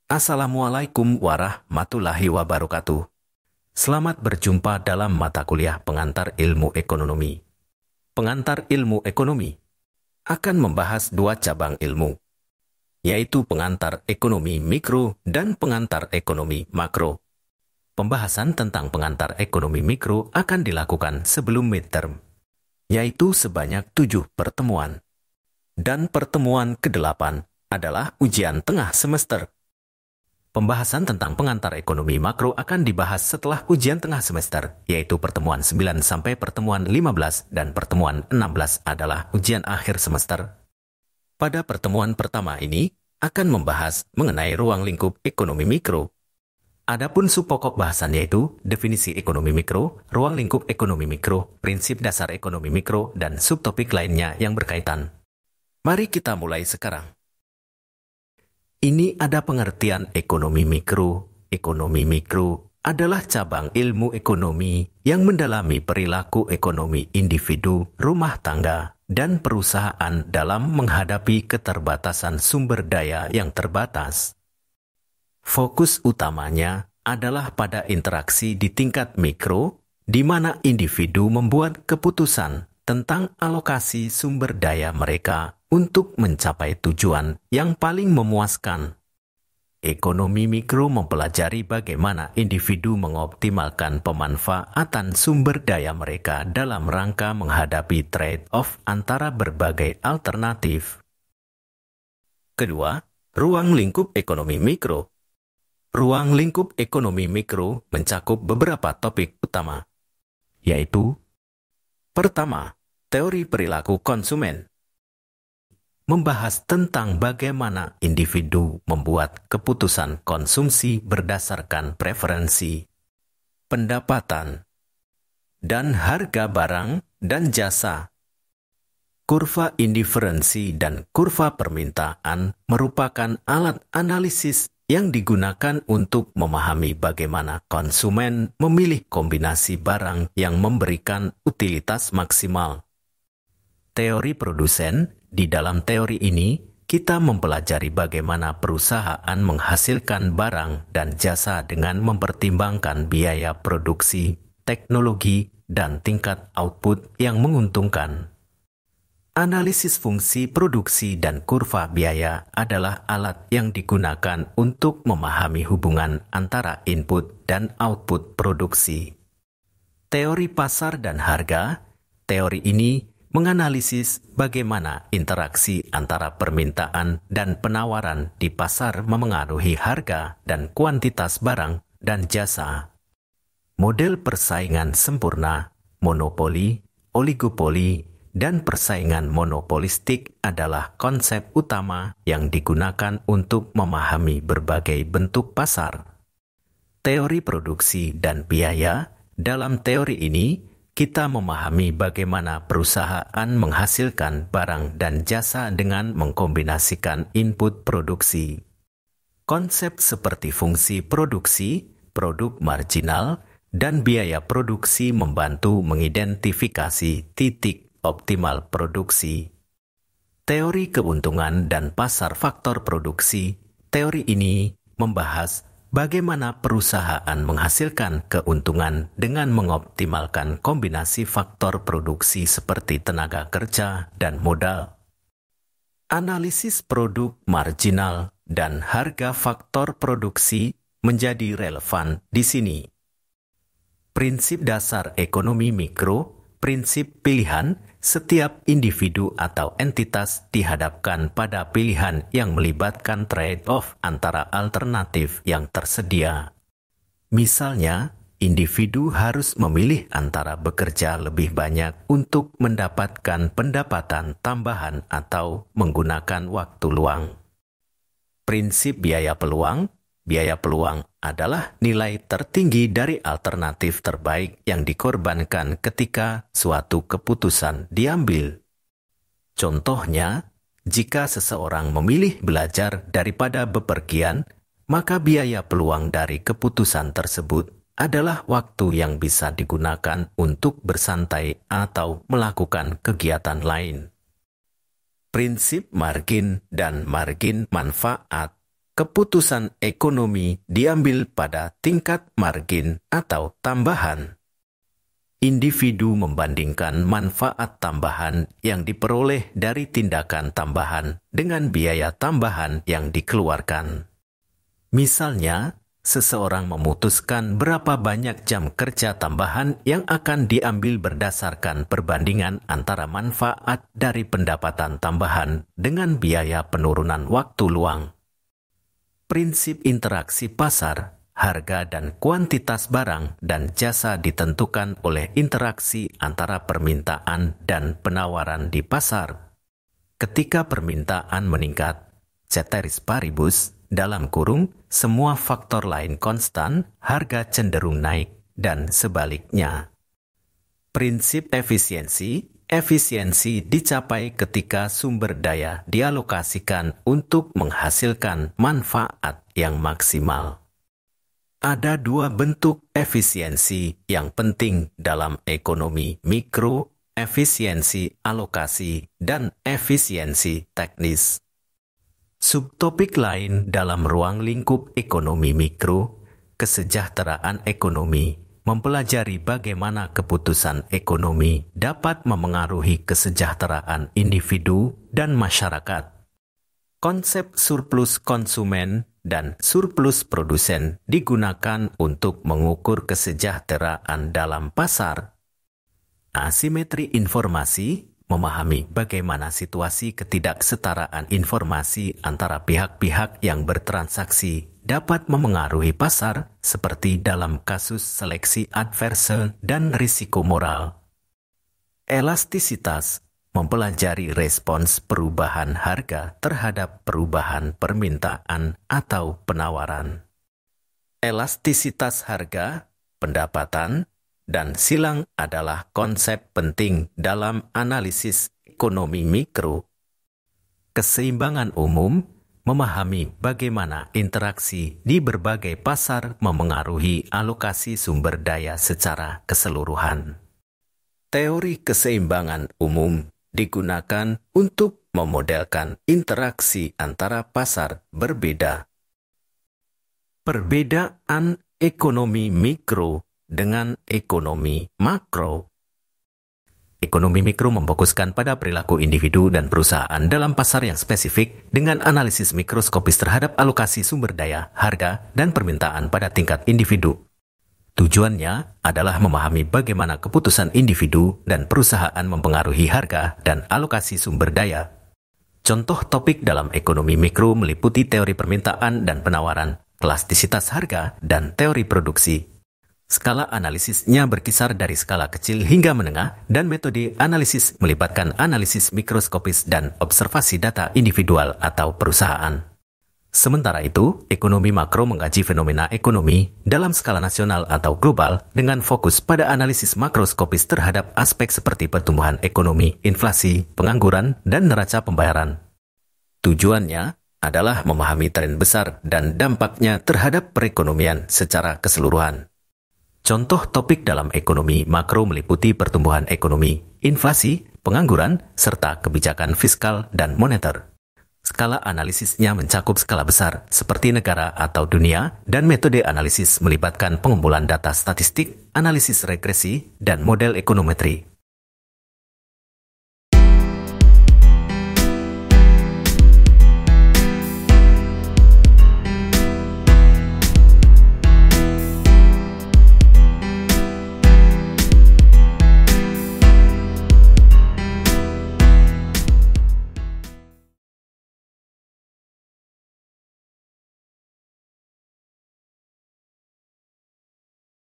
Assalamualaikum warahmatullahi wabarakatuh. Selamat berjumpa dalam mata kuliah pengantar ilmu ekonomi. Pengantar ilmu ekonomi akan membahas dua cabang ilmu, yaitu pengantar ekonomi mikro dan pengantar ekonomi makro. Pembahasan tentang pengantar ekonomi mikro akan dilakukan sebelum midterm, yaitu sebanyak 7 pertemuan. Dan pertemuan ke-8 adalah ujian tengah semester. Pembahasan tentang pengantar ekonomi makro akan dibahas setelah ujian tengah semester, yaitu pertemuan 9 sampai pertemuan 15 dan pertemuan 16 adalah ujian akhir semester. Pada pertemuan pertama ini akan membahas mengenai ruang lingkup ekonomi mikro. Adapun subpokok bahasan yaitu definisi ekonomi mikro, ruang lingkup ekonomi mikro, prinsip dasar ekonomi mikro, dan subtopik lainnya yang berkaitan. Mari kita mulai sekarang. Ini ada pengertian ekonomi mikro. Ekonomi mikro adalah cabang ilmu ekonomi yang mendalami perilaku ekonomi individu, rumah tangga, dan perusahaan dalam menghadapi keterbatasan sumber daya yang terbatas. Fokus utamanya adalah pada interaksi di tingkat mikro, di mana individu membuat keputusan tentang alokasi sumber daya mereka untuk mencapai tujuan yang paling memuaskan. Ekonomi mikro mempelajari bagaimana individu mengoptimalkan pemanfaatan sumber daya mereka dalam rangka menghadapi trade-off antara berbagai alternatif. Kedua, ruang lingkup ekonomi mikro. Ruang lingkup ekonomi mikro mencakup beberapa topik utama, yaitu: pertama, teori perilaku konsumen. Membahas tentang bagaimana individu membuat keputusan konsumsi berdasarkan preferensi, pendapatan, dan harga barang dan jasa. Kurva indiferensi dan kurva permintaan merupakan alat analisis yang digunakan untuk memahami bagaimana konsumen memilih kombinasi barang yang memberikan utilitas maksimal. Teori produsen. Di dalam teori ini, kita mempelajari bagaimana perusahaan menghasilkan barang dan jasa dengan mempertimbangkan biaya produksi, teknologi, dan tingkat output yang menguntungkan. Analisis fungsi produksi dan kurva biaya adalah alat yang digunakan untuk memahami hubungan antara input dan output produksi. Teori pasar dan harga. Teori ini menganalisis bagaimana interaksi antara permintaan dan penawaran di pasar memengaruhi harga dan kuantitas barang dan jasa. Model persaingan sempurna, monopoli, oligopoli, dan persaingan monopolistik adalah konsep utama yang digunakan untuk memahami berbagai bentuk pasar. Teori produksi dan biaya. Dalam teori ini, kita memahami bagaimana perusahaan menghasilkan barang dan jasa dengan mengkombinasikan input produksi. Konsep seperti fungsi produksi, produk marginal, dan biaya produksi membantu mengidentifikasi titik optimal produksi. Teori keuntungan dan pasar faktor produksi. Teori ini membahas bagaimana perusahaan menghasilkan keuntungan dengan mengoptimalkan kombinasi faktor produksi seperti tenaga kerja dan modal. Analisis produk marginal dan harga faktor produksi menjadi relevan di sini. Prinsip dasar ekonomi mikro. Prinsip pilihan. Setiap individu atau entitas dihadapkan pada pilihan yang melibatkan trade-off antara alternatif yang tersedia. Misalnya, individu harus memilih antara bekerja lebih banyak untuk mendapatkan pendapatan tambahan atau menggunakan waktu luang. Prinsip biaya peluang. Biaya peluang adalah nilai tertinggi dari alternatif terbaik yang dikorbankan ketika suatu keputusan diambil. Contohnya, jika seseorang memilih belajar daripada bepergian, maka biaya peluang dari keputusan tersebut adalah waktu yang bisa digunakan untuk bersantai atau melakukan kegiatan lain. Prinsip margin dan margin manfaat. keputusan ekonomi diambil pada tingkat margin atau tambahan. Individu membandingkan manfaat tambahan yang diperoleh dari tindakan tambahan dengan biaya tambahan yang dikeluarkan. Misalnya, seseorang memutuskan berapa banyak jam kerja tambahan yang akan diambil berdasarkan perbandingan antara manfaat dari pendapatan tambahan dengan biaya penurunan waktu luang. Prinsip interaksi pasar, harga dan kuantitas barang dan jasa ditentukan oleh interaksi antara permintaan dan penawaran di pasar. Ketika permintaan meningkat, ceteris paribus, dalam kurung, semua faktor lain konstan, harga cenderung naik, dan sebaliknya. Prinsip efisiensi dicapai ketika sumber daya dialokasikan untuk menghasilkan manfaat yang maksimal. Ada dua bentuk efisiensi yang penting dalam ekonomi mikro, efisiensi alokasi, dan efisiensi teknis. Subtopik lain dalam ruang lingkup ekonomi mikro, kesejahteraan ekonomi, mempelajari bagaimana keputusan ekonomi dapat memengaruhi kesejahteraan individu dan masyarakat. Konsep surplus konsumen dan surplus produsen digunakan untuk mengukur kesejahteraan dalam pasar. Asimetri informasi, memahami bagaimana situasi ketidaksetaraan informasi antara pihak-pihak yang bertransaksi dapat memengaruhi pasar seperti dalam kasus seleksi adverse dan risiko moral. Elastisitas, mempelajari respons perubahan harga terhadap perubahan permintaan atau penawaran. Elastisitas harga, pendapatan, dan silang adalah konsep penting dalam analisis ekonomi mikro. Keseimbangan umum, memahami bagaimana interaksi di berbagai pasar memengaruhi alokasi sumber daya secara keseluruhan. Teori keseimbangan umum digunakan untuk memodelkan interaksi antara pasar berbeda. Perbedaan ekonomi mikro dengan ekonomi makro. Ekonomi mikro memfokuskan pada perilaku individu dan perusahaan dalam pasar yang spesifik dengan analisis mikroskopis terhadap alokasi sumber daya, harga, dan permintaan pada tingkat individu. Tujuannya adalah memahami bagaimana keputusan individu dan perusahaan mempengaruhi harga dan alokasi sumber daya. Contoh topik dalam ekonomi mikro meliputi teori permintaan dan penawaran, elastisitas harga, dan teori produksi. Skala analisisnya berkisar dari skala kecil hingga menengah, dan metode analisis melibatkan analisis mikroskopis dan observasi data individual atau perusahaan. Sementara itu, ekonomi makro mengkaji fenomena ekonomi dalam skala nasional atau global dengan fokus pada analisis makroskopis terhadap aspek seperti pertumbuhan ekonomi, inflasi, pengangguran, dan neraca pembayaran. Tujuannya adalah memahami tren besar dan dampaknya terhadap perekonomian secara keseluruhan. Contoh topik dalam ekonomi makro meliputi pertumbuhan ekonomi, inflasi, pengangguran, serta kebijakan fiskal dan moneter. Skala analisisnya mencakup skala besar seperti negara atau dunia, dan metode analisis melibatkan pengumpulan data statistik, analisis regresi, dan model ekonometri.